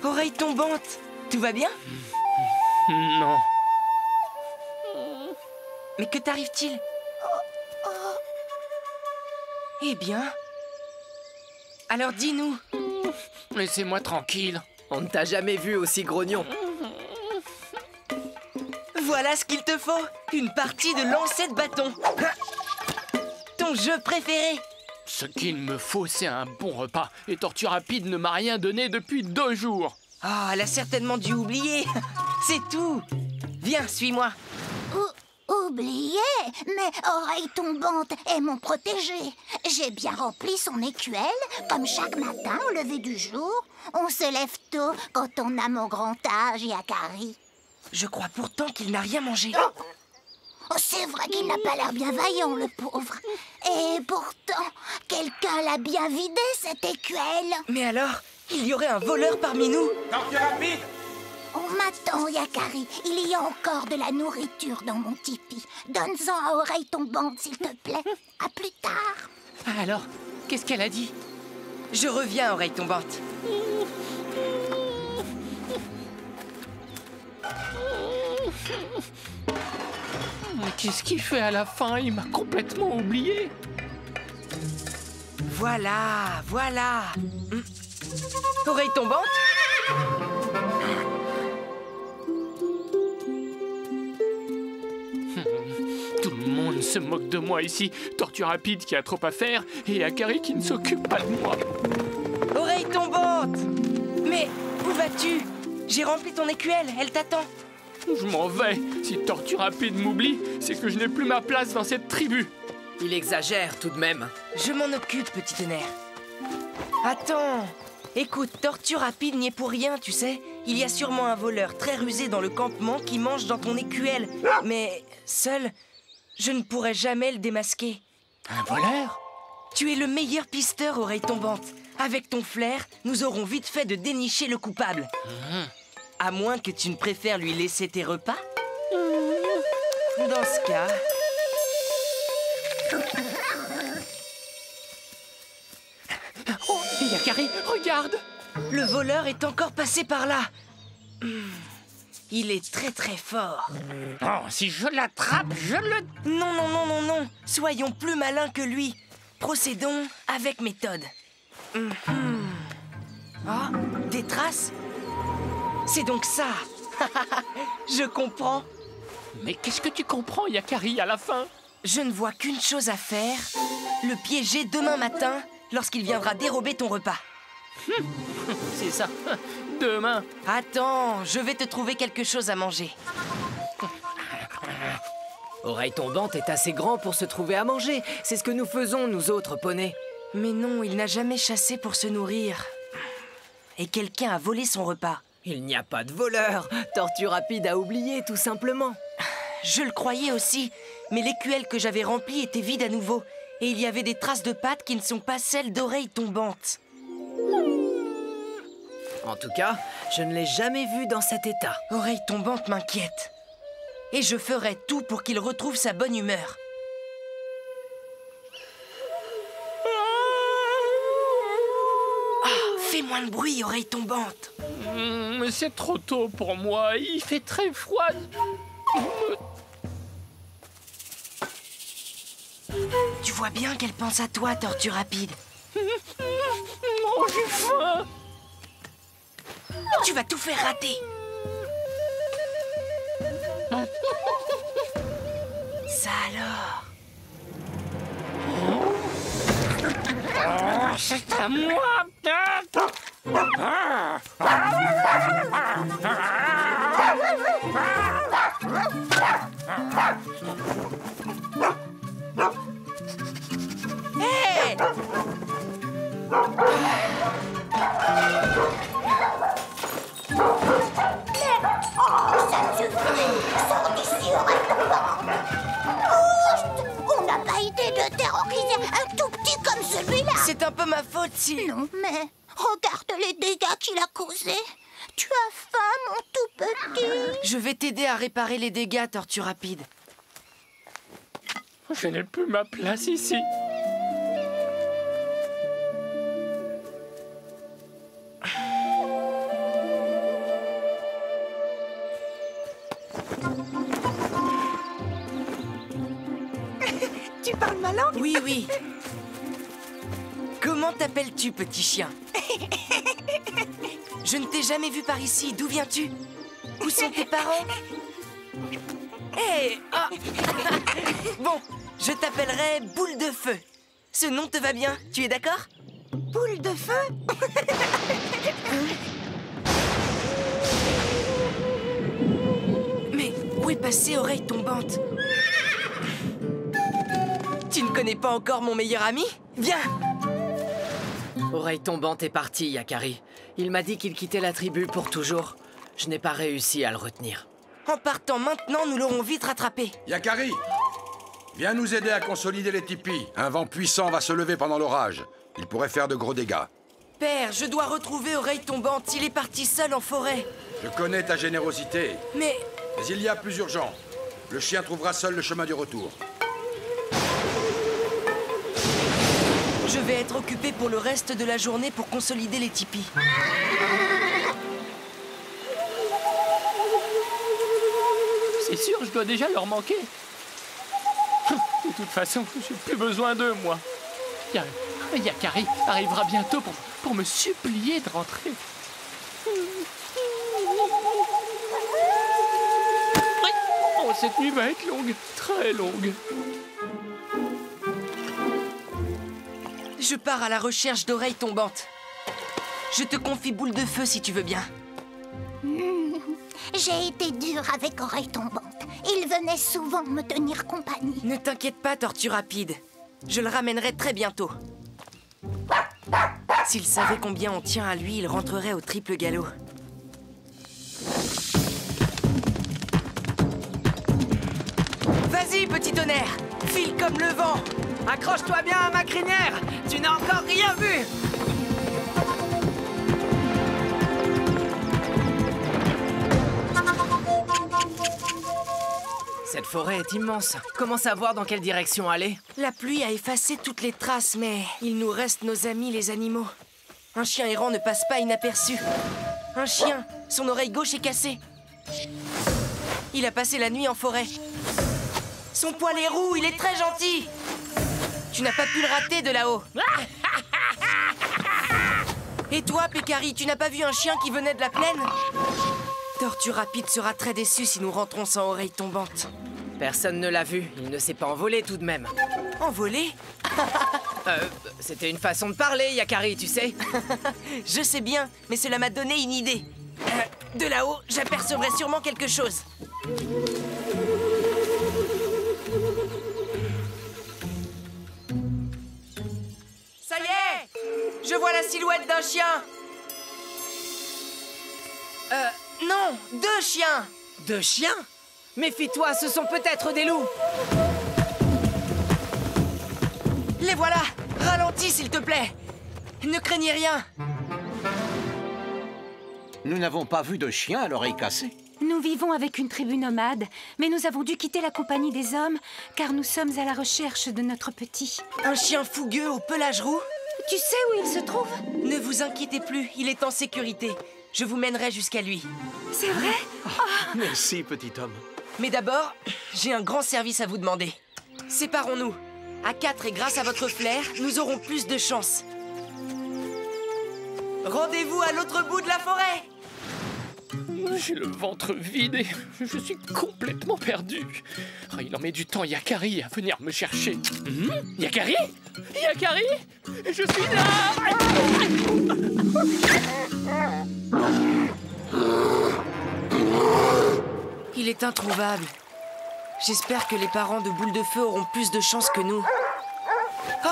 Oreille tombante, tout va bien? Non. Mais que t'arrive-t-il? Eh bien... Alors dis-nous. Laissez-moi tranquille. On ne t'a jamais vu aussi grognon. Voilà ce qu'il te faut. Une partie de lancer de bâton. Ton jeu préféré. Ce qu'il me faut, c'est un bon repas. Et Tortue Rapide ne m'a rien donné depuis 2 jours. Ah, elle a certainement dû oublier. C'est tout. Viens, suis-moi. Oublié, mais Oreille Tombante est mon protégé. J'ai bien rempli son écuelle, comme chaque matin au lever du jour. On se lève tôt quand on a mon grand âge, Yakari. Je crois pourtant qu'il n'a rien mangé. Oh, c'est vrai qu'il n'a pas l'air bien vaillant, le pauvre. Et pourtant, quelqu'un l'a bien vidé, cette écuelle. Mais alors, il y aurait un voleur parmi nous. Tortue Rapide! On m'attend, Yakari. Il y a encore de la nourriture dans mon tipi. Donne-en à Oreille Tombante, s'il te plaît. À plus tard. Alors, qu'est-ce qu'elle a dit? Je reviens, Oreille Tombante. Mais qu'est-ce qu'il fait à la fin? Il m'a complètement oublié. Voilà, voilà. Oreille Tombante? Tout le monde se moque de moi ici. Tortue Rapide qui a trop à faire et Yakari qui ne s'occupe pas de moi. Oreille Tombante! Mais où vas-tu? J'ai rempli ton écuelle, elle t'attend. Je m'en vais. Si Tortue Rapide m'oublie, c'est que je n'ai plus ma place dans cette tribu. Il exagère tout de même. Je m'en occupe, petit tonnerre. Attends. Écoute, Tortue Rapide n'y est pour rien, tu sais. Il y a sûrement un voleur très rusé dans le campement qui mange dans ton écuelle. Mais seul, je ne pourrai jamais le démasquer. Un voleur? Tu es le meilleur pisteur, Oreille Tombante. Avec ton flair, nous aurons vite fait de dénicher le coupable. À moins que tu ne préfères lui laisser tes repas. Dans ce cas... Oh, Yakari, regarde! Le voleur est encore passé par là. Il est très très fort. Oh, si je l'attrape, je le... Non, non, non, non, non. Soyons plus malins que lui. Procédons avec méthode. Ah, des traces? C'est donc ça. Je comprends. Mais qu'est-ce que tu comprends, Yakari, à la fin? Je ne vois qu'une chose à faire. Le piéger demain matin, lorsqu'il viendra dérober ton repas. C'est ça. Demain. Attends, je vais te trouver quelque chose à manger. Oreille Tombante est assez grand pour se trouver à manger. C'est ce que nous faisons, nous autres poneys. Mais non, il n'a jamais chassé pour se nourrir. Et quelqu'un a volé son repas. Il n'y a pas de voleur. Tortue Rapide a oublié, tout simplement. Je le croyais aussi, mais l'écuelle que j'avais remplie était vide à nouveau. Et il y avait des traces de pattes qui ne sont pas celles d'Oreille Tombante. En tout cas, je ne l'ai jamais vu dans cet état. Oreille Tombante m'inquiète. Et je ferai tout pour qu'il retrouve sa bonne humeur. Ah, fais moins de bruit, Oreille Tombante. C'est trop tôt pour moi, il fait très froid. Tu vois bien qu'elle pense à toi, Tortue Rapide. Oh, j'ai faim. Tu vas tout faire rater. Ça alors. Oh, c'est à moi. Hé! Ça suffit! Sors d'ici, Oreille Tombante! On n'a pas idée de terroriser un tout petit comme celui-là! C'est un peu ma faute, si... Non, mais regarde les dégâts qu'il a causés! Tu as faim, mon tout petit! Je vais t'aider à réparer les dégâts, Tortue Rapide. Je n'ai plus ma place ici. Tu parles ma langue? Oui, oui. Comment t'appelles-tu, petit chien? Je ne t'ai jamais vu par ici. D'où viens-tu? Où sont tes parents? Hé! Ah. Bon, je t'appellerai Boule de Feu. Ce nom te va bien, tu es d'accord? Boule de feu? Mais où est passée Oreille Tombante? Tu ne connais pas encore mon meilleur ami? Viens! Oreille Tombante est parti, Yakari. Il m'a dit qu'il quittait la tribu pour toujours. Je n'ai pas réussi à le retenir. En partant maintenant, nous l'aurons vite rattrapé. Yakari, viens nous aider à consolider les tipis. Un vent puissant va se lever pendant l'orage. Il pourrait faire de gros dégâts. Père, je dois retrouver Oreille Tombante. Il est parti seul en forêt. Je connais ta générosité. Mais il y a plus urgent. Le chien trouvera seul le chemin du retour. je vais être occupé pour le reste de la journée pour consolider les tipis. C'est sûr, je dois déjà leur manquer. De toute façon, j'ai plus besoin d'eux, moi. Yakari arrivera bientôt pour me supplier de rentrer. Oh, cette nuit va être longue, très longue. Je pars à la recherche d'oreilles tombantes. Je te confie Boule de Feu si tu veux bien. J'ai été dure avec Oreille Tombante. Il venait souvent me tenir compagnie. Ne t'inquiète pas, Tortue Rapide. Je le ramènerai très bientôt. S'il savait combien on tient à lui, il rentrerait au triple galop. Vas-y, petit tonnerre! File comme le vent! Accroche-toi bien à ma crinière! Tu n'as encore rien vu! Cette forêt est immense. Comment savoir dans quelle direction aller? La pluie a effacé toutes les traces, mais il nous reste nos amis les animaux. Un chien errant ne passe pas inaperçu. Un chien, son oreille gauche est cassée. Il a passé la nuit en forêt. Son poil est roux, il est très gentil. Tu n'as pas pu le rater de là-haut. Et toi, Pécari, tu n'as pas vu un chien qui venait de la plaine? Tortue Rapide sera très déçu si nous rentrons sans oreille tombante. Personne ne l'a vu. Il ne s'est pas envolé tout de même. Envolé? C'était une façon de parler, Yakari, tu sais. Je sais bien, mais cela m'a donné une idée. De là-haut, j'apercevrai sûrement quelque chose. Ça y est! Je vois la silhouette d'un chien. Non, 2 chiens. 2 chiens? Méfie-toi, ce sont peut-être des loups. Les voilà. Ralentis, s'il te plaît. Ne craignez rien. Nous n'avons pas vu de chien à l'oreille cassée. Nous vivons avec une tribu nomade, mais nous avons dû quitter la compagnie des hommes, car nous sommes à la recherche de notre petit. Un chien fougueux au pelage roux? Tu sais où il se trouve? Ne vous inquiétez plus, il est en sécurité. Je vous mènerai jusqu'à lui. C'est vrai? Merci, petit homme. Mais d'abord, j'ai un grand service à vous demander. Séparons-nous. À 4 et grâce à votre flair, nous aurons plus de chance. Rendez-vous à l'autre bout de la forêt. J'ai le ventre vide et je suis complètement perdu. Ah, il en met du temps, Yakari, à venir me chercher. Yakari? Yakari? Je suis là! Il est introuvable. J'espère que les parents de Boule de Feu auront plus de chance que nous. Oh!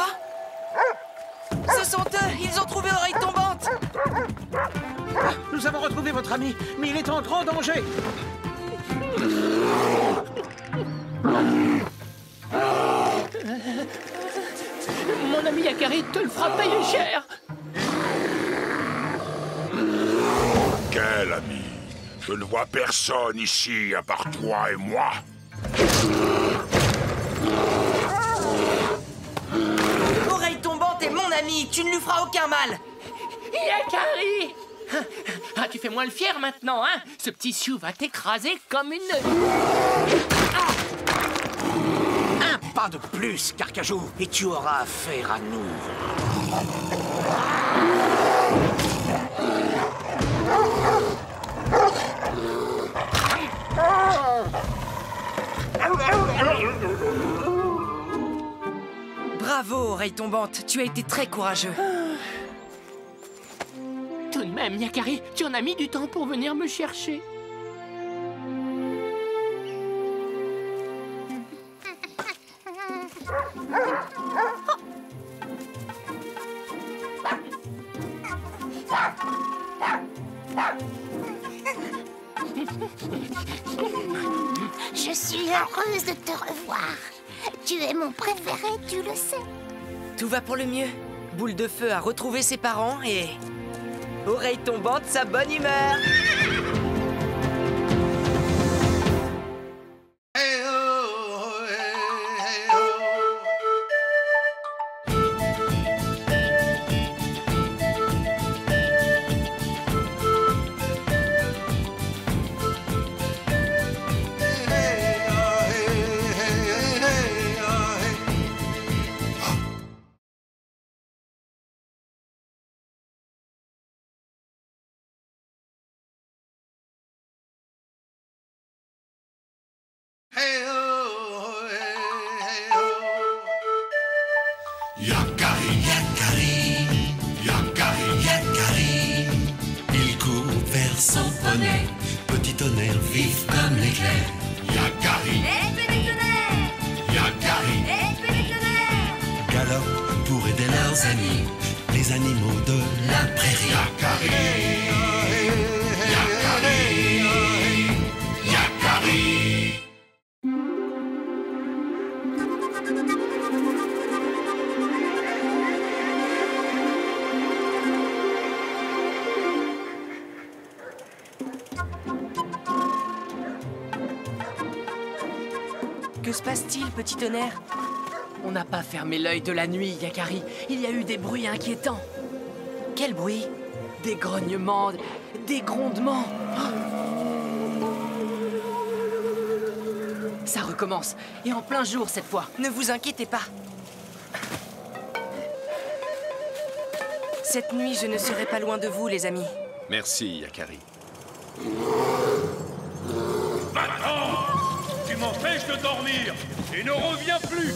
Ce sont eux! Ils ont trouvé Oreille Tombante! Nous avons retrouvé votre ami, mais il est en grand danger. Mon ami Yakari te le fera payer cher! Quel ami? Je ne vois personne ici à part toi et moi. Oreille Tombante est mon ami, tu ne lui feras aucun mal. Yakari! Ah, tu fais moins le fier maintenant, hein? Ce petit Sioux va t'écraser comme une... Un pas de plus, Carcajou, et tu auras affaire à nous. Bravo, Oreille Tombante, tu as été très courageux. Tout de même, Yakari, tu en as mis du temps pour venir me chercher. Je suis heureuse de te revoir. Tu es mon préféré, tu le sais. Tout va pour le mieux. Boule de Feu a retrouvé ses parents et... Oreille Tombante, sa bonne humeur. Yakari, Yakari, Yakari, Yakari. Il court vers son poney, petit tonnerre vif comme l'éclair. Yakari, Hé, petit tonnerre! Yakari, Hé, petit tonnerre! galopent pour aider leurs amis, les animaux de la prairie. Yakari, Yakari, Yakari. Que se passe-t-il, petit tonnerre? On n'a pas fermé l'œil de la nuit, Yakari. Il y a eu des bruits inquiétants. Quel bruit? Des grognements, des grondements. Ça recommence, et en plein jour cette fois. Ne vous inquiétez pas. Cette nuit, je ne serai pas loin de vous, les amis. Merci, Yakari. Maintenant, tu m'empêches de dormir et ne reviens plus.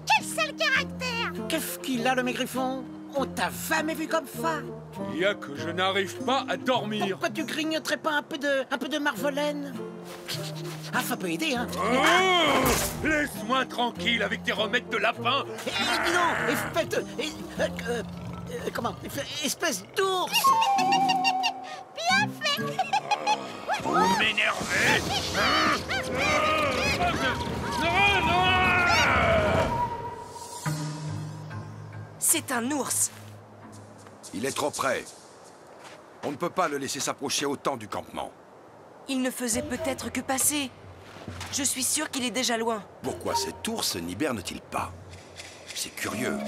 Quel sale caractère! Qu'est-ce qu'il a, le maigriffon? On t'a jamais vu comme ça. Il y a que je n'arrive pas à dormir. Pourquoi tu grignoterais pas un peu de marjolaine? Ah, ça peut aider, hein. Oh, laisse-moi tranquille avec tes remèdes de lapin. Dis donc, comment? Espèce d'ours. Bien fait. Vous m'énervez. Non. C'est un ours. Il est trop près. On ne peut pas le laisser s'approcher autant du campement. Il ne faisait peut-être que passer. Je suis sûr qu'il est déjà loin. Pourquoi cet ours n'hiberne-t-il pas? C'est curieux.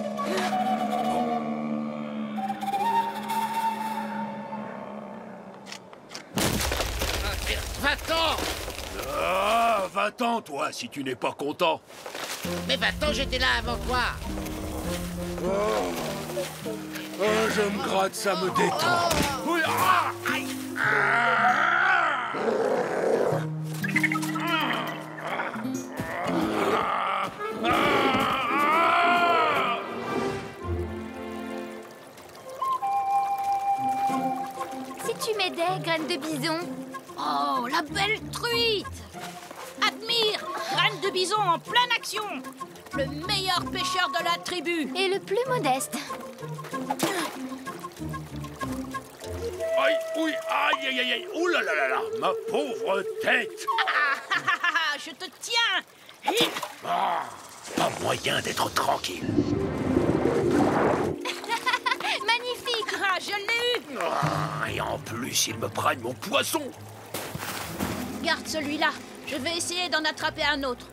Va-t'en! Ah, va-t'en, toi, si tu n'es pas content. Mais va-t'en, j'étais là avant toi. Je me gratte, ça me détend. Oui, Si tu m'aidais, graine de bison. Oh, la belle truite! Admire, graine de bison en pleine action! Le meilleur pêcheur de la tribu! Et le plus modeste. aïe, oui, aïe, ouh là là là là, ma pauvre tête! Je te tiens! Pas moyen d'être tranquille. Magnifique! Je l'ai eu! Et en plus, ils me prennent mon poisson. Garde celui-là. Je vais essayer d'en attraper un autre.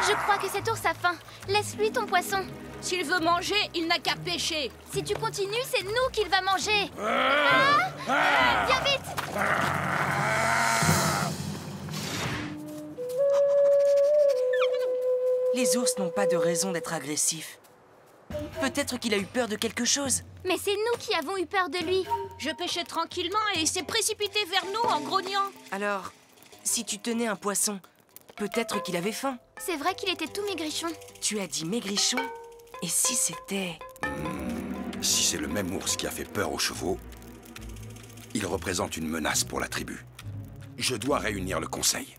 Je crois que cet ours a faim. Laisse-lui ton poisson. S'il veut manger, il n'a qu'à pêcher. Si tu continues, c'est nous qu'il va manger. Viens vite! Les ours n'ont pas de raison d'être agressifs. Peut-être qu'il a eu peur de quelque chose. Mais c'est nous qui avons eu peur de lui. Je pêchais tranquillement et il s'est précipité vers nous en grognant. Alors, si tu tenais un poisson, peut-être qu'il avait faim. C'est vrai qu'il était tout maigrichon. Tu as dit maigrichon? Et si c'était... Si c'est le même ours qui a fait peur aux chevaux, il représente une menace pour la tribu. Je dois réunir le conseil.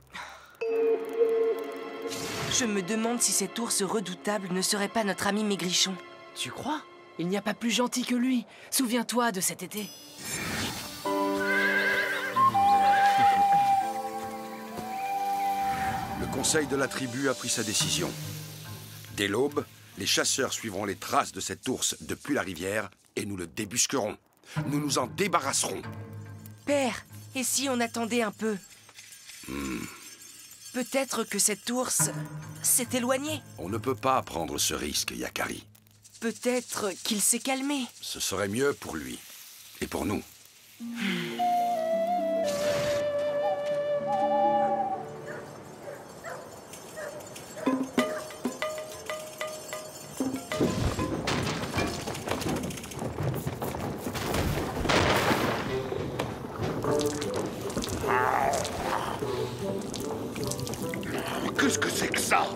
Je me demande si cet ours redoutable ne serait pas notre ami maigrichon. Tu crois? Il n'y a pas plus gentil que lui. Souviens-toi de cet été. Le conseil de la tribu a pris sa décision. Dès l'aube, les chasseurs suivront les traces de cet ours depuis la rivière et nous le débusquerons. Nous nous en débarrasserons. Père, et si on attendait un peu? Peut-être que cet ours s'est éloigné. On ne peut pas prendre ce risque, Yakari. Peut-être qu'il s'est calmé. Ce serait mieux pour lui. Et pour nous. Qu'est-ce que c'est que ça?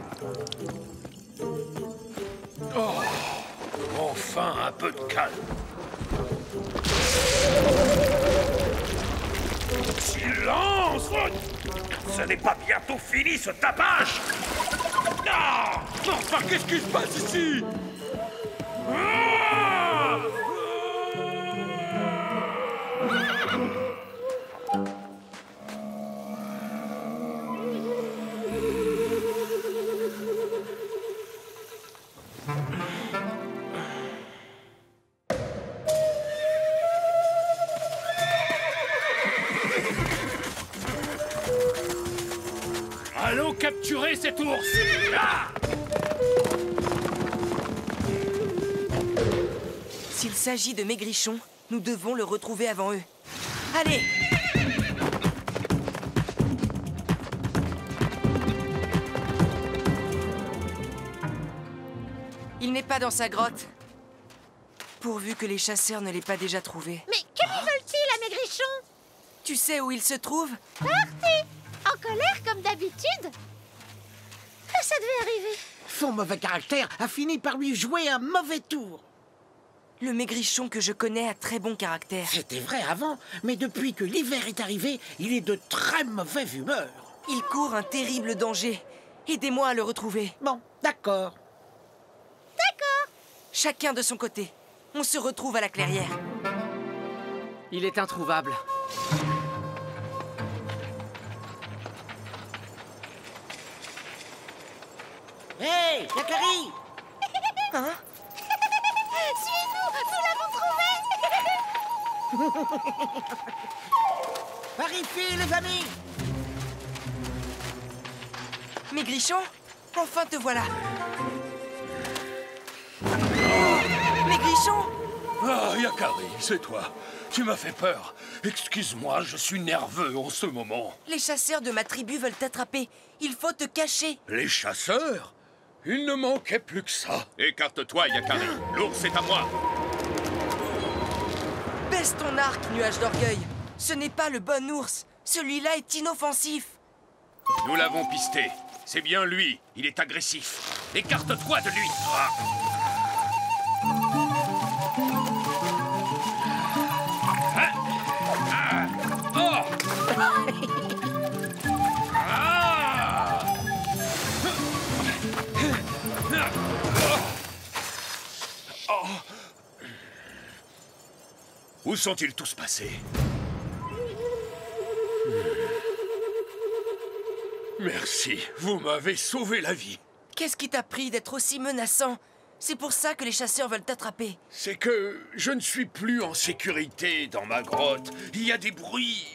Oh, enfin un peu de calme. Silence! Ce n'est pas bientôt fini ce tapage! Non! Enfin, qu'est-ce qui se passe ici? Ah! Allons capturer cet ours! Ah! S'il s'agit de Maigrichon, nous devons le retrouver avant eux. Allez! Il n'est pas dans sa grotte. Pourvu que les chasseurs ne l'aient pas déjà trouvé. Mais que lui veulent-ils à Maigrichon? Tu sais où il se trouve? Parti! En colère comme d'habitude? Ça devait arriver. Son mauvais caractère a fini par lui jouer un mauvais tour. Le Maigrichon que je connais a très bon caractère. C'était vrai avant, mais depuis que l'hiver est arrivé, il est de très mauvaise humeur. Il court un terrible danger. Aidez-moi à le retrouver. Bon, d'accord. D'accord. Chacun de son côté. On se retrouve à la clairière. Il est introuvable. Hé, Yakari! Hein? Suis-nous, nous l'avons trouvé. Par ici, les amis! Maigrichon, enfin te voilà. Maigrichon! Ah, Yakari, c'est toi. Tu m'as fait peur. Excuse-moi, je suis nerveux en ce moment. Les chasseurs de ma tribu veulent t'attraper. Il faut te cacher. Les chasseurs? Il ne manquait plus que ça. Écarte-toi, Yakari. L'ours est à moi. Baisse ton arc, nuage d'orgueil. Ce n'est pas le bon ours. Celui-là est inoffensif. Nous l'avons pisté. C'est bien lui. Il est agressif. Écarte-toi de lui. Ah. Où sont-ils tous passés? Merci, vous m'avez sauvé la vie. Qu'est-ce qui t'a pris d'être aussi menaçant? C'est pour ça que les chasseurs veulent t'attraper. C'est que je ne suis plus en sécurité dans ma grotte. Il y a des bruits.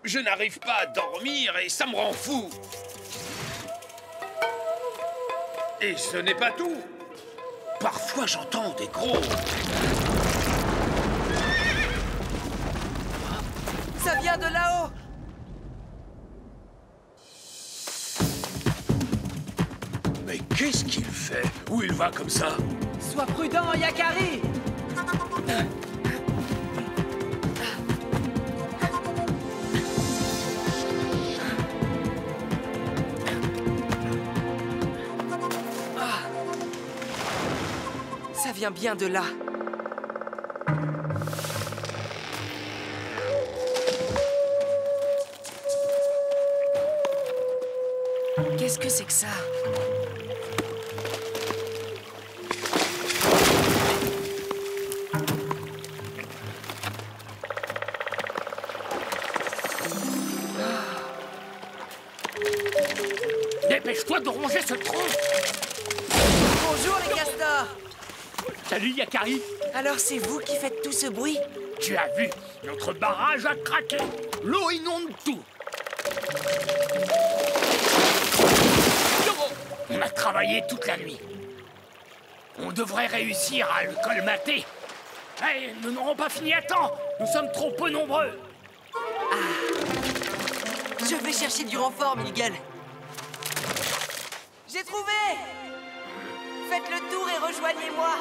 Je n'arrive pas à dormir et ça me rend fou. Et ce n'est pas tout. Parfois j'entends des gros... Ça vient de là-haut! Mais qu'est-ce qu'il fait? Où il va comme ça? Sois prudent, Yakari! Ça vient bien de là. Qu'est-ce que c'est que ça? Dépêche-toi de ronger ce tronc! Bonjour les castors! Salut Yakari! Alors c'est vous qui faites tout ce bruit? Tu as vu? Notre barrage a craqué! L'eau inonde tout! On a travaillé toute la nuit. On devrait réussir à le colmater. Hey, nous n'aurons pas fini à temps. Nous sommes trop peu nombreux. Je vais chercher du renfort, Miguel. J'ai trouvé! Faites le tour et rejoignez-moi.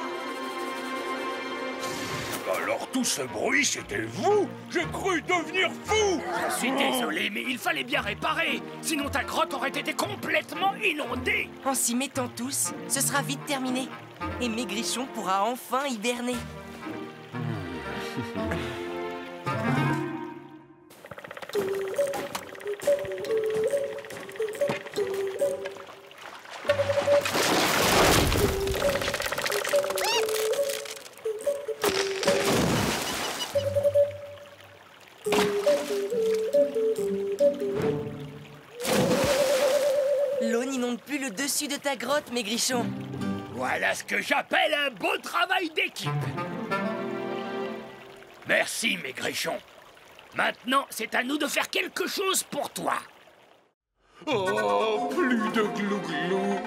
Alors tout ce bruit, c'était vous? J'ai cru devenir fou! Je suis désolé, mais il fallait bien réparer. Sinon ta grotte aurait été complètement inondée. En s'y mettant tous, ce sera vite terminé. Et Maigrichon pourra enfin hiberner. ta grotte, Maigrichon. Voilà ce que j'appelle un beau travail d'équipe. Merci, Maigrichon. Maintenant, c'est à nous de faire quelque chose pour toi. Oh, plus de glou-glou.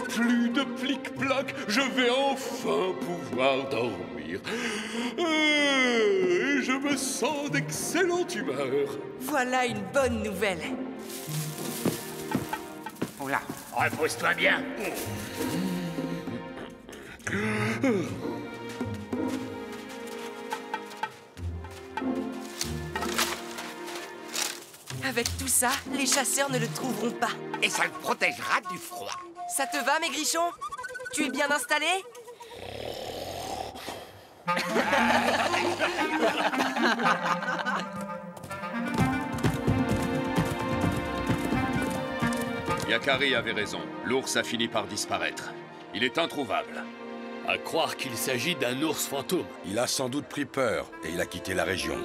Plus de plic-plac. Je vais enfin pouvoir dormir. Et je me sens d'excellente humeur. Voilà une bonne nouvelle. Oula, repose-toi bien. Avec tout ça, les chasseurs ne le trouveront pas. Et ça le protégera du froid. Ça te va, Maigrichon? Tu es bien installé? Yakari avait raison. L'ours a fini par disparaître. Il est introuvable. À croire qu'il s'agit d'un ours fantôme. Il a sans doute pris peur et il a quitté la région.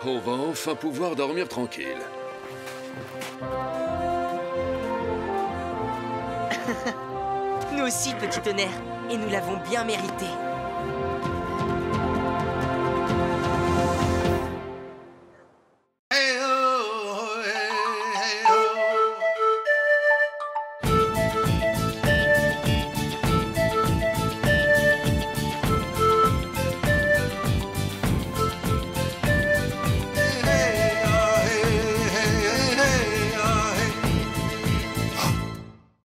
On va enfin pouvoir dormir tranquille. Nous aussi, petit tonnerre. Et nous l'avons bien mérité.